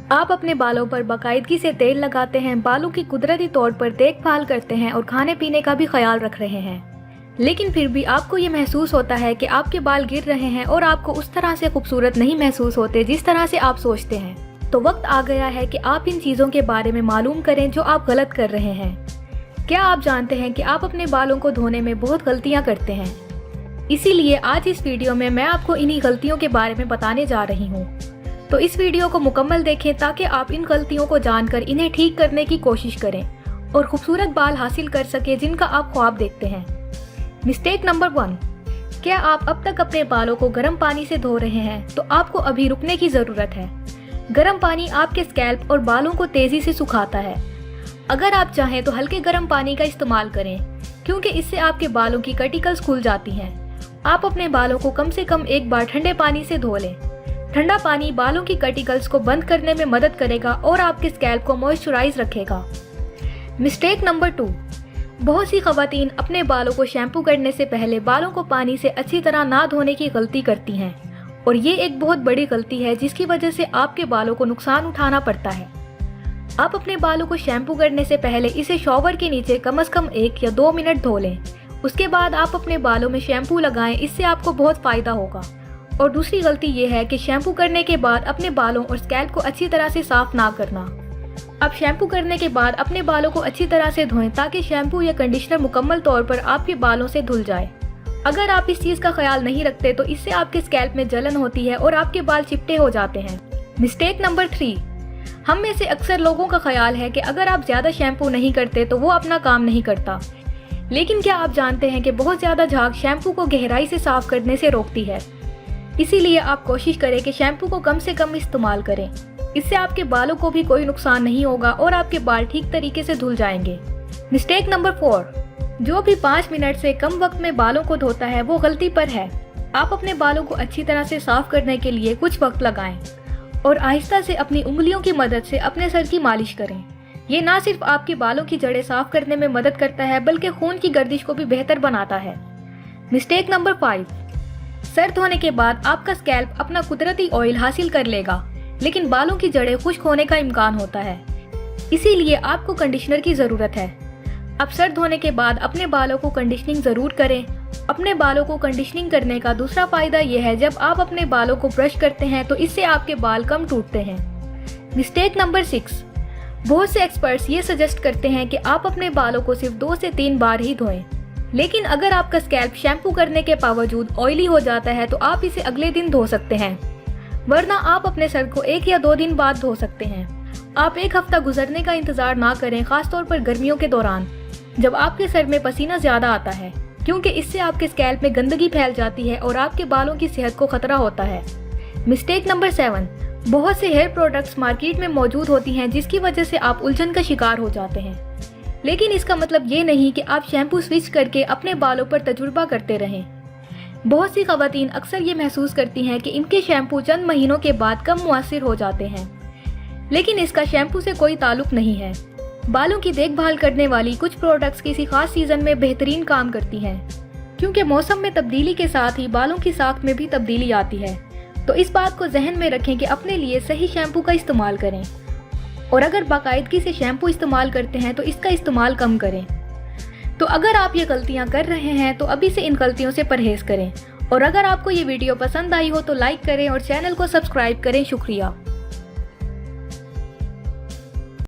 आप अपने बालों पर बाकायदगी से तेल लगाते हैं, बालों की कुदरती तौर पर देखभाल करते हैं और खाने पीने का भी ख्याल रख रहे हैं, लेकिन फिर भी आपको ये महसूस होता है कि आपके बाल गिर रहे हैं और आपको उस तरह से खूबसूरत नहीं महसूस होते जिस तरह से आप सोचते हैं, तो वक्त आ गया है कि आप इन चीज़ों के बारे में मालूम करें जो आप गलत कर रहे हैं। क्या आप जानते हैं कि आप अपने बालों को धोने में बहुत गलतियाँ करते हैं? इसीलिए आज इस वीडियो में मैं आपको इन्हीं गलतियों के बारे में बताने जा रही हूँ। तो इस वीडियो को मुकम्मल देखें ताकि आप इन गलतियों को जानकर इन्हें ठीक करने की कोशिश करें और खूबसूरत बाल हासिल कर सके जिनका आप ख्वाब देखते हैं। मिस्टेक नंबर 1, क्या आप अब तक अपने बालों को गर्म पानी से धो रहे हैं? तो आपको अभी रुकने की ज़रूरत है। गर्म पानी आपके स्कैल्प और बालों को तेज़ी से सुखाता है। अगर आप चाहें तो हल्के गर्म पानी का इस्तेमाल करें, क्योंकि इससे आपके बालों की कटिकल्स खुल जाती हैं। आप अपने बालों को कम से कम एक बार ठंडे पानी से धो लें। ठंडा पानी बालों की कटिकल्स को बंद करने में मदद करेगा और आपके स्कैल्प को मॉइस्चराइज रखेगा। मिस्टेक नंबर 2, बहुत सी खवातीन अपने बालों को शैम्पू करने से पहले बालों को पानी से अच्छी तरह ना धोने की गलती करती हैं, और ये एक बहुत बड़ी गलती है जिसकी वजह से आपके बालों को नुकसान उठाना पड़ता है। आप अपने बालों को शैम्पू करने से पहले इसे शॉवर के नीचे कम से कम 1 या 2 मिनट धो लें। उसके बाद आप अपने बालों में शैम्पू लगाएं, इससे आपको बहुत फ़ायदा होगा। और दूसरी गलती ये है कि शैम्पू करने के बाद अपने बालों और स्कैल्प को अच्छी तरह से साफ ना करना। अब शैम्पू करने के बाद अपने बालों को अच्छी तरह से धोएं ताकि शैम्पू या कंडीशनर मुकम्मल तौर पर आपके बालों से धुल जाए। अगर आप इस चीज़ का ख्याल नहीं रखते तो इससे आपके स्कैल्प में जलन होती है और आपके बाल चिपटे हो जाते हैं। मिस्टेक नंबर 3, हम में से अक्सर लोगों का ख्याल है कि अगर आप ज़्यादा शैम्पू नहीं करते तो वो अपना काम नहीं करता, लेकिन क्या आप जानते हैं कि बहुत ज़्यादा झाग शैम्पू को गहराई से साफ करने से रोकती है। इसीलिए आप कोशिश करें कि शैम्पू को कम से कम इस्तेमाल करें। इससे आपके बालों को भी कोई नुकसान नहीं होगा और आपके बाल ठीक तरीके से धुल जाएंगे। मिस्टेक नंबर 4, जो भी 5 मिनट से कम वक्त में बालों को धोता है वो गलती पर है। आप अपने बालों को अच्छी तरह से साफ करने के लिए कुछ वक्त लगाएं और आहिस्ता से अपनी उंगलियों की मदद से अपने सर की मालिश करें। ये ना सिर्फ आपके बालों की जड़ें साफ करने में मदद करता है बल्कि खून की गर्दिश को भी बेहतर बनाता है। मिस्टेक नंबर 5, सर धोने के बाद आपका स्कैल्प अपना कुदरती ऑयल हासिल कर लेगा, लेकिन बालों की जड़ें खुश्क होने का इम्कान होता है। इसीलिए आपको कंडीशनर की ज़रूरत है। अब सर धोने के बाद अपने बालों को कंडीशनिंग ज़रूर करें। अपने बालों को कंडीशनिंग करने का दूसरा फ़ायदा यह है, जब आप अपने बालों को ब्रश करते हैं तो इससे आपके बाल कम टूटते हैं। मिस्टेक नंबर 6, बहुत से एक्सपर्ट्स ये सजेस्ट करते हैं कि आप अपने बालों को सिर्फ 2 से 3 बार ही धोएं, लेकिन अगर आपका स्कैल्प शैम्पू करने के बावजूद ऑयली हो जाता है तो आप इसे अगले दिन धो सकते हैं, वरना आप अपने सर को 1 या 2 दिन बाद धो सकते हैं। आप 1 हफ्ता गुजरने का इंतज़ार ना करें, खासतौर पर गर्मियों के दौरान जब आपके सर में पसीना ज़्यादा आता है, क्योंकि इससे आपके स्कैल्प में गंदगी फैल जाती है और आपके बालों की सेहत को खतरा होता है। मिस्टेक नंबर 7, बहुत से हेयर प्रोडक्ट्स मार्केट में मौजूद होती हैं जिसकी वजह से आप उलझन का शिकार हो जाते हैं, लेकिन इसका मतलब ये नहीं कि आप शैम्पू स्विच करके अपने बालों पर तजुर्बा करते रहें। बहुत सी खवातीन अक्सर ये महसूस करती हैं कि इनके शैम्पू चंद महीनों के बाद कम मुअस्सिर हो जाते हैं, लेकिन इसका शैम्पू से कोई ताल्लुक नहीं है। बालों की देखभाल करने वाली कुछ प्रोडक्ट्स किसी खास सीजन में बेहतरीन काम करती हैं, क्योंकि मौसम में तब्दीली के साथ ही बालों की साख्त में भी तब्दीली आती है। तो इस बात को जहन में रखें कि अपने लिए सही शैम्पू का इस्तेमाल करें, और अगर बाकायदगी से शैम्पू इस्तेमाल करते हैं तो इसका इस्तेमाल कम करें। तो अगर आप ये गलतियां कर रहे हैं तो अभी से इन गलतियों से परहेज करें, और अगर आपको ये वीडियो पसंद आई हो तो लाइक करें और चैनल को सब्सक्राइब करें। शुक्रिया।